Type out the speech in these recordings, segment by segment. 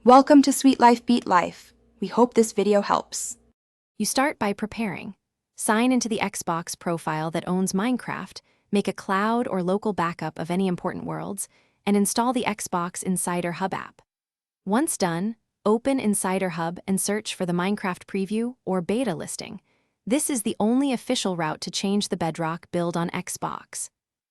Welcome to Sweet Life Beat Life. We hope this video helps. You start by preparing. Sign into the Xbox profile that owns Minecraft, make a cloud or local backup of any important worlds, and install the Xbox Insider Hub app. Once done, open Insider Hub and search for the Minecraft preview or beta listing. This is the only official route to change the Bedrock build on Xbox.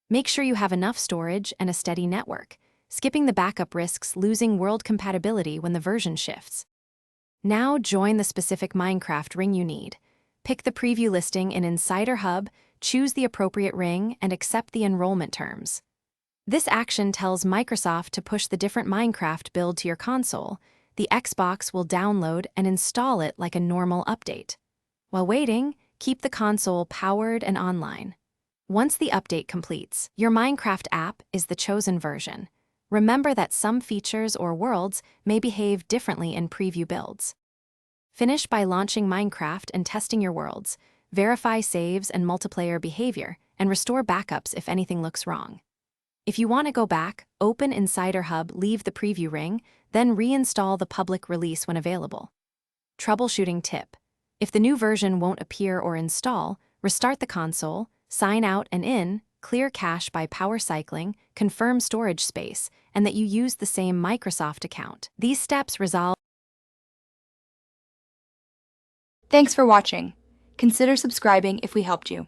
Make sure you have enough storage and a steady network. Skipping the backup risks losing world compatibility when the version shifts. Now join the specific Minecraft ring you need. Pick the preview listing in Insider Hub, choose the appropriate ring, and accept the enrollment terms. This action tells Microsoft to push the different Minecraft build to your console. The Xbox will download and install it like a normal update. While waiting, keep the console powered and online. Once the update completes, your Minecraft app is the chosen version. Remember that some features or worlds may behave differently in preview builds. Finish by launching Minecraft and testing your worlds. Verify saves and multiplayer behavior, and restore backups if anything looks wrong. If you want to go back, open Insider Hub, leave the preview ring, then reinstall the public release when available. Troubleshooting tip: if the new version won't appear or install, restart the console, sign out and in, clear cache by power cycling, confirm storage space, and that you use the same Microsoft account. These steps resolve. Thanks for watching. Consider subscribing if we helped you.